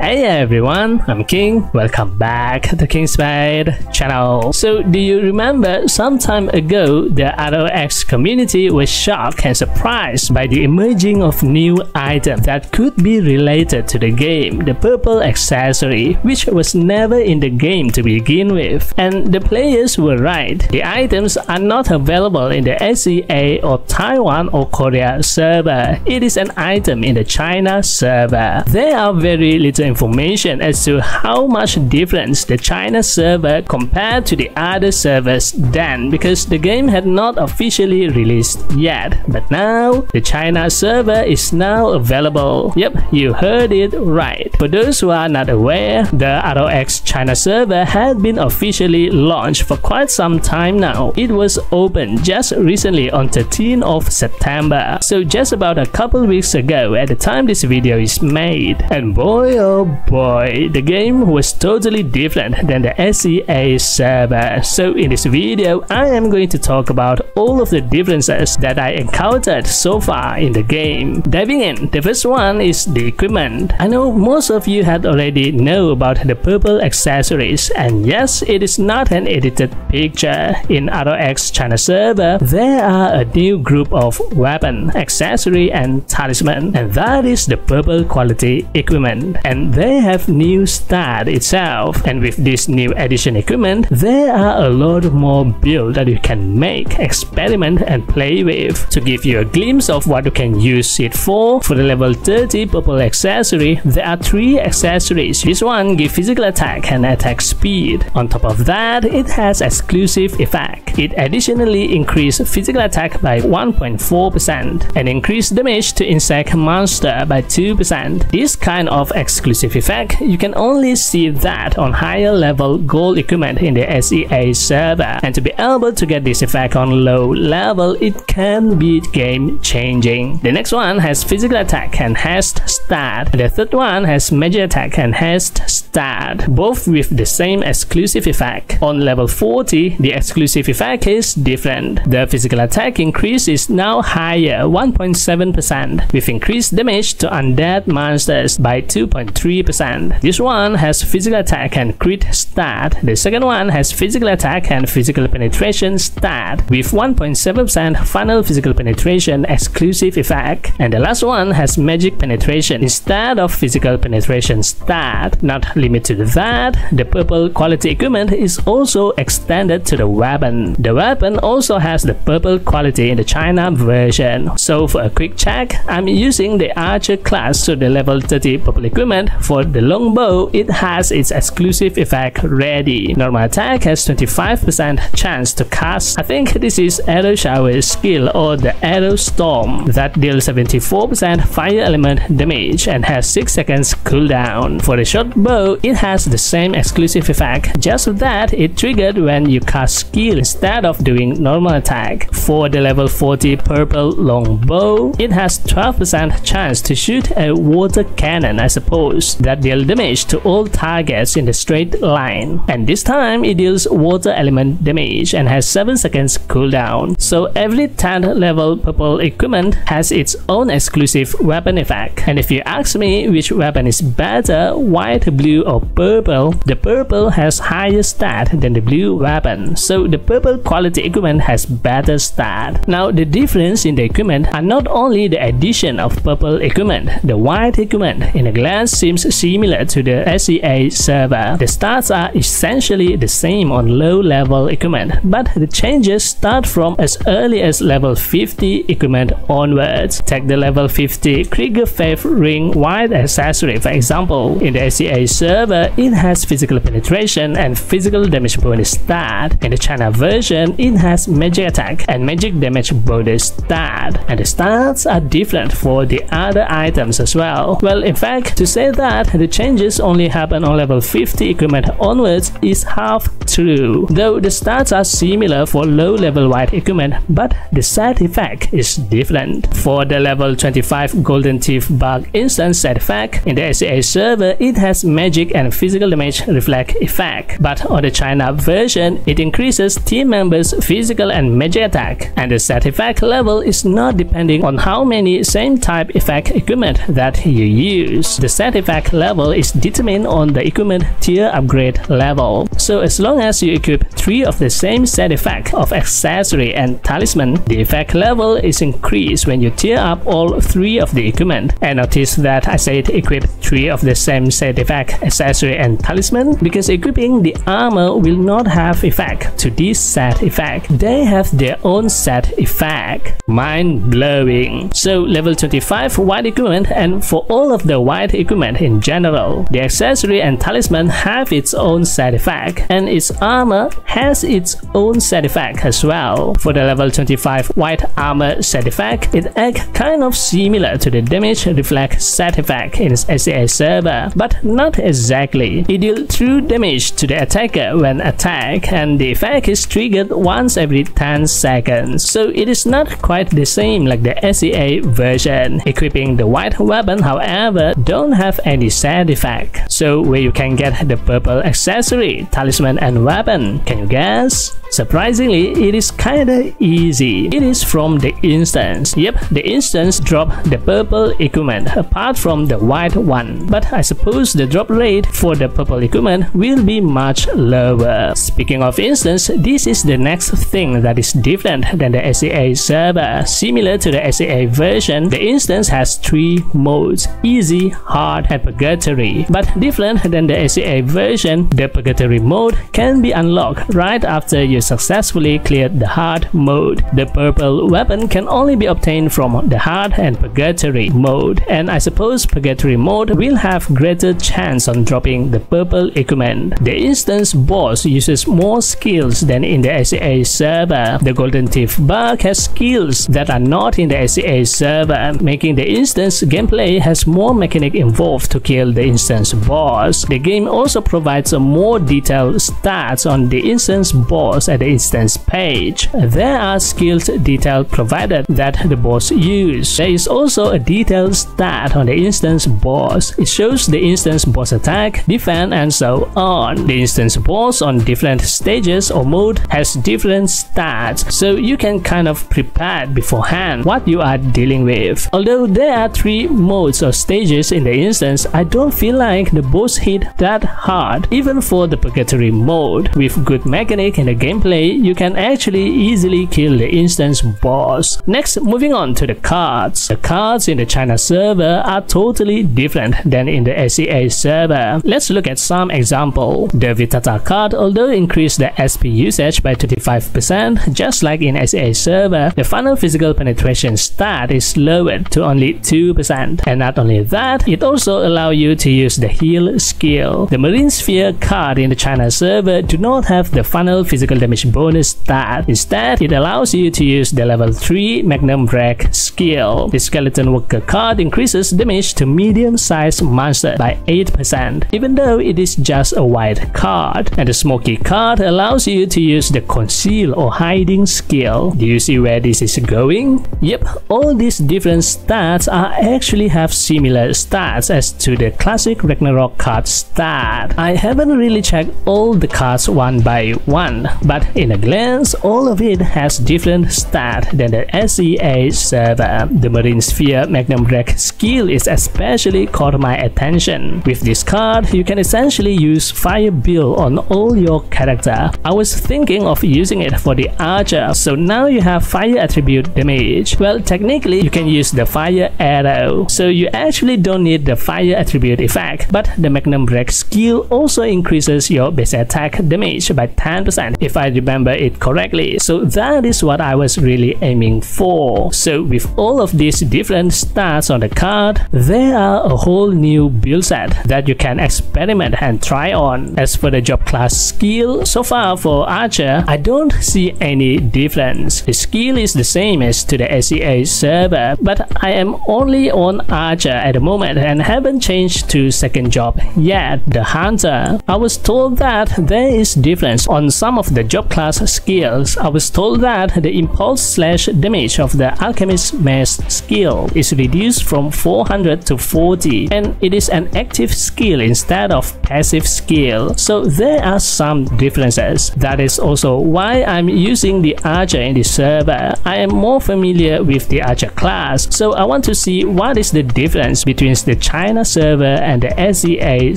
Hey everyone, I'm King. Welcome back to Kingspade channel. So do you remember some time ago the ROX community was shocked and surprised by the emerging of new item that could be related to the game, the purple accessory, which was never in the game to begin with. And the players were right. The items are not available in the SEA or Taiwan or Korea server. It is an item in the China server. There are very little information as to how much difference the China server compared to the other servers then, because the game had not officially released yet. But now the China server is now available. Yep, you heard it right. For those who are not aware, the ROX China server had been officially launched for quite some time now. It was opened just recently on 13th of September, so just about a couple weeks ago at the time this video is made. And boy oh boy, the game was totally different than the SEA server. So in this video, I am going to talk about all of the differences that I encountered so far in the game. Diving in, the first one is the equipment. I know most of you had already know about the purple accessories, and yes, it is not an edited picture. In ROX China server, there are a new group of weapon, accessory and talisman, and that is the purple quality equipment. And they have new stat itself, and with this new edition equipment there are a lot more builds that you can make, experiment and play with. To give you a glimpse of what you can use it for the level 30 purple accessory, there are 3 accessories. This one gives physical attack and attack speed. On top of that, it has exclusive effect. It additionally increases physical attack by 1.4% and increase damage to insect monster by 2%. This kind of exclusive effect, you can only see that on higher level gold equipment in the SEA server, and to be able to get this effect on low level, it can be game changing. The next one has physical attack and haste stat. The third one has magic attack and haste stat, both with the same exclusive effect. On level 40, the exclusive effect is different. The physical attack increase is now higher, 1.7%, with increased damage to undead monsters by 2.3%. This one has physical attack and crit stat. The second one has physical attack and physical penetration stat, with 1.7% final physical penetration exclusive effect. And the last one has magic penetration instead of physical penetration stat. Not limited to that, the purple quality equipment is also extended to the weapon. The weapon also has the purple quality in the China version. So for a quick check, I'm using the archer class, so the level 30 purple equipment. For the longbow, it has its exclusive effect ready. Normal attack has 25% chance to cast. I think this is arrow shower skill or the arrow storm that deals 74% fire element damage and has 6 seconds cooldown. For the short bow, it has the same exclusive effect, just that it triggered when you cast skill instead of doing normal attack. For the level 40 purple longbow, it has 12% chance to shoot a water cannon, I suppose, that deal damage to all targets in the straight line, and this time it deals water element damage and has 7 seconds cooldown. So every 10th level purple equipment has its own exclusive weapon effect, and if you ask me which weapon is better, white, blue or purple, the purple has higher stat than the blue weapon, so the purple quality equipment has better stat. Now the difference in the equipment are not only the addition of purple equipment. The white equipment in a glance seems similar to the SEA server. The stats are essentially the same on low-level equipment, but the changes start from as early as level 50 equipment onwards. Take the level 50 Krieger Faith Ring white accessory for example. In the SEA server, it has physical penetration and physical damage bonus stat. In the China version, it has magic attack and magic damage bonus stat, and the stats are different for the other items as well. Well, in fact, to say that that the changes only happen on level 50 equipment onwards is half true, though the stats are similar for low level white equipment, but the set effect is different. For the level 25 Golden Thief Bug instant set effect, in the SEA server it has magic and physical damage reflect effect, but on the China version it increases team members' physical and magic attack, and the set effect level is not depending on how many same type effect equipment that you use. The set effect level is determined on the equipment tier upgrade level. So as long as you equip 3 of the same set effect of accessory and talisman, the effect level is increased when you tier up all 3 of the equipment. And notice that I said equip 3 of the same set effect, accessory and talisman, because equipping the armor will not have effect to this set effect. They have their own set effect. Mind blowing. So level 25 white equipment, and for all of the white equipment in general, the accessory and talisman have its own set effect, and its armor has its own set effect as well. For the level 25 white armor set effect, it acts kind of similar to the damage reflect set effect in SEA server, but not exactly. It deals true damage to the attacker when attacked, and the effect is triggered once every 10 seconds. So it is not quite the same like the SEA version. Equipping the white weapon, however, don't have any set effect. So where you can get the purple accessory, talisman and weapon, can you guess? Surprisingly, it is kinda easy. It is from the instance. Yep, the instance drop the purple equipment apart from the white one. But I suppose the drop rate for the purple equipment will be much lower. Speaking of instance, this is the next thing that is different than the SEA server. Similar to the SEA version, the instance has 3 modes: easy, hard, and purgatory. But different than the SEA version, the purgatory mode can be unlocked right after you successfully cleared the hard mode. The purple weapon can only be obtained from the hard and purgatory mode, and I suppose purgatory mode will have greater chance on dropping the purple equipment. The instance boss uses more skills than in the SEA server. The Golden Thief Bug has skills that are not in the SEA server, making the instance gameplay has more mechanic involved to kill the instance boss. The game also provides a more detailed stats on the instance boss at the instance page. There are skills detail provided that the boss use. There is also a detailed stat on the instance boss. It shows the instance boss attack, defense, and so on. The instance boss on different stages or mode has different stats, so you can kind of prepare beforehand what you are dealing with. Although there are 3 modes or stages in the instance, I don't feel like the boss hit that hard, even for the purgatory mode. With good mechanic in the gameplay, you can actually easily kill the instance boss. Next, moving on to the cards. The cards in the China server are totally different than in the SEA server. Let's look at some example. The Vitata card, although increased the SP usage by 25%, just like in SEA server, the final physical penetration stat is lowered to only 2%. And not only that, it also allows you to use the heal skill. The Marine Sphere card in the China server do not have the final physical damage bonus stat. Instead, it allows you to use the level 3 Magnum Break skill. The Skeleton Worker card increases damage to medium-sized monster by 8%, even though it is just a white card. And the Smoky card allows you to use the Conceal or Hiding skill. Do you see where this is going? Yep, all these different stats are actually have similar stats as to the classic Ragnarok card stat. I haven't really checked all the cards one by one, but in a glance, all of it has different stats than the SEA server. The Marine Sphere Magnum Break skill is especially caught my attention. With this card, you can essentially use fire build on all your character. I was thinking of using it for the archer, so now you have fire attribute damage. Well, technically you can use the fire arrow, so you actually don't need the fire attribute effect, but the Magnum Break skill also increases your base attack damage by 10% if I remember it correctly. So that is what I was really aiming for. So with all of these different stats on the card, there are a whole new build set that you can experiment and try on. As for the job class skill, so far for archer, I don't see any difference. The skill is the same as to the SEA server, but I am only on archer at the moment and haven't haven't changed to second job yet, the Hunter. I was told that there is difference on some of the job class skills. I was told that the impulse/damage of the Alchemist Mace skill is reduced from 400 to 40, and it is an active skill instead of passive skill. So there are some differences. That is also why I'm using the Archer in the server. I am more familiar with the Archer class, so I want to see what is the difference between the China server and the SEA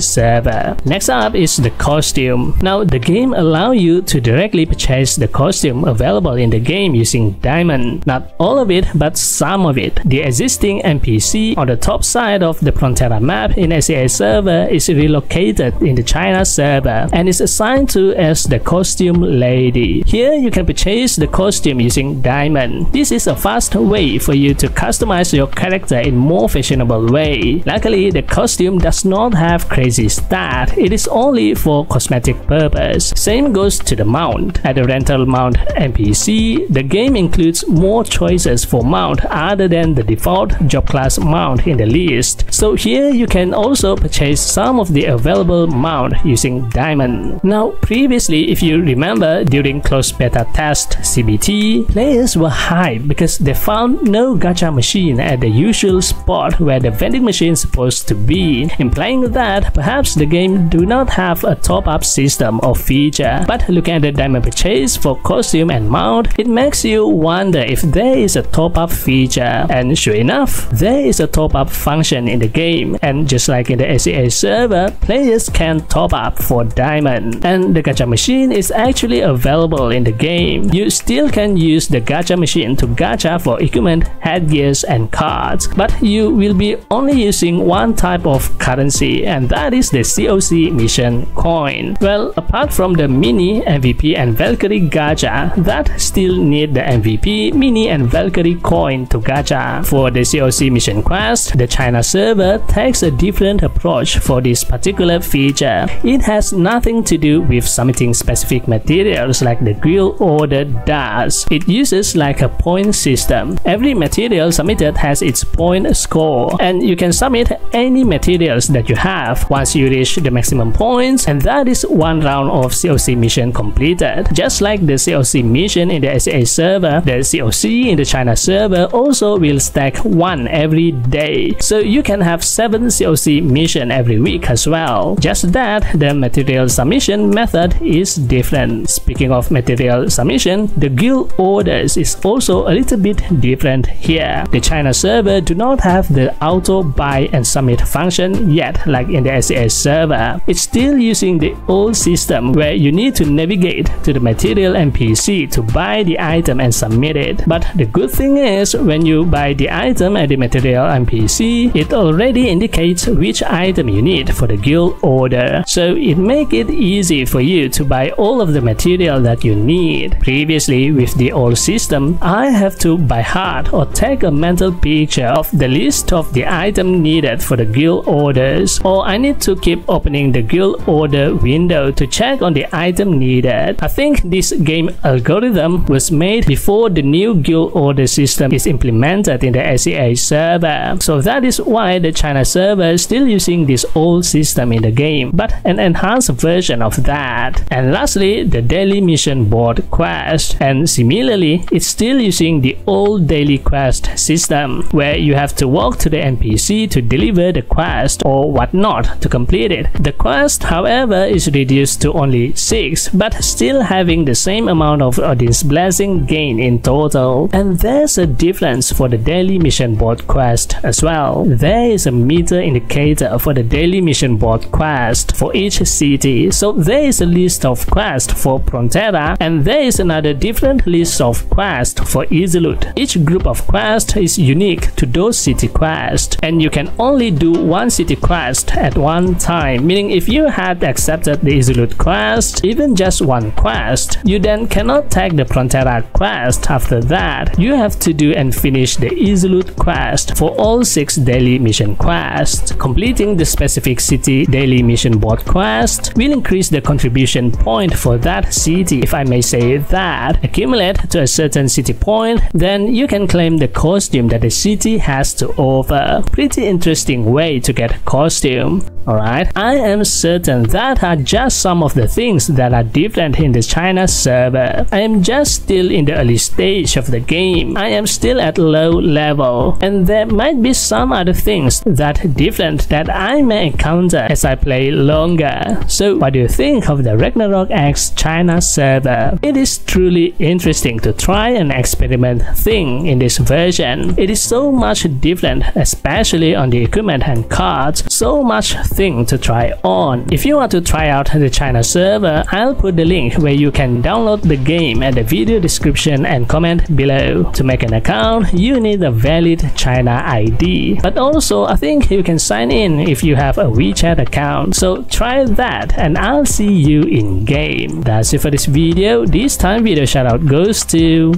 server. Next up is the costume. Now the game allows you to directly purchase the costume available in the game using diamond. Not all of it, but some of it. The existing NPC on the top side of the Frontera map in SEA server is relocated in the China server and is assigned to as the costume lady. Here you can purchase the costume using diamond. This is a fast way for you to customize your character in more fashionable way. Luckily, the costume does not have crazy stat. It is only for cosmetic purpose. Same goes to the mount. At the rental mount NPC, the game includes more choices for mount other than the default job class mount in the list. So here you can also purchase some of the available mount using diamond. Now previously, if you remember, during closed beta test CBT, players were hyped because they found no gacha machine at the usual spot where the vending machine is supposed to be, implying that perhaps the game do not have a top-up system or feature. But looking at the diamond purchase for costume and mount, it makes you wonder if there is a top-up feature. And sure enough, there is a top-up function in the game, and just like in the SEA server, players can top up for diamond. And the gacha machine is actually available in the game. You still can use the gacha machine to gacha for equipment, headgears, and cards, but you will be only using one type of currency, and that is the COC mission coin. Well, apart from the mini, MVP, and Valkyrie gacha that still need the MVP, mini, and Valkyrie coin to gacha. For the COC mission quest, the China server takes a different approach for this particular feature. It has nothing to do with submitting specific materials like the guild order does. It uses like a point system. Every material submitted has its point score, and you can submit any materials that you have once you reach the maximum points, and that is one round of COC mission completed. Just like the COC mission in the SEA server, the COC in the China server also will stack one every day, so you can have 7 COC mission every week as well. Just that the material submission method is different. Speaking of material submission, the guild orders is also a little bit different here. The China server do not have the auto buy and submit function yet like in the SEA server. It's still using the old system where you need to navigate to the material NPC to buy the item and submit it. But the good thing is, when you buy the item at the material NPC, it already indicates which item you need for the guild order, so it makes it easy for you to buy all of the material that you need. Previously, with the old system, I have to by heart or take a mental picture of the list of the item needed for the guild orders, or I need to keep opening the guild order window to check on the item needed. I think this game algorithm was made before the new guild order system is implemented in the SEA server, so that is why the China server is still using this old system in the game, but an enhanced version of that. And lastly, the daily mission board quest, and similarly, it's still using the old daily quest system where you have to walk to the NPC to deliver the quest or whatnot to complete it. The quest, however, is reduced to only 6, but still having the same amount of audience blessing gain in total. And there's a difference for the daily mission board quest as well. There is a meter indicator for the daily mission board quest for each city. So there is a list of quests for Frontera, and there is another different list of quests for Isolde. Each group of quests is unique to those city quests, and you can only do one city quest at one time, meaning if you had accepted the Isolde quest, even just one quest, you then cannot take the Frontera quest after that. You have to do and finish the Isolde quest for all 6 daily mission quests. Completing the specific city daily mission board quest will increase the contribution point for that city, if I may say that. Accumulate to a certain city point, then you can claim the costume that the city has to offer. Pretty interesting interesting way to get costume. Alright, I am certain that are just some of the things that are different in the China server. I am just still in the early stage of the game. I am still at low level, and there might be some other things that different that I may encounter as I play longer. So what do you think of the Ragnarok X China server? It is truly interesting to try and experiment thing in this version. It is so much different, especially on the equipment and cards. So much thing to try on. If you want to try out the China server, I'll put the link where you can download the game at the video description and comment below. To make an account, you need a valid China ID. But also, I think you can sign in if you have a WeChat account. So try that, and I'll see you in game. That's it for this video. This time video shoutout goes to...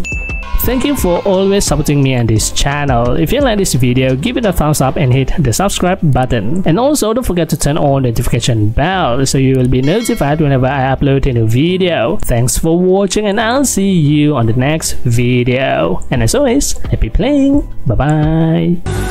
Thank you for always supporting me on this channel. If you like this video, give it a thumbs up and hit the subscribe button. And also don't forget to turn on the notification bell so you will be notified whenever I upload a new video. Thanks for watching, and I'll see you on the next video. And as always, happy playing. Bye bye.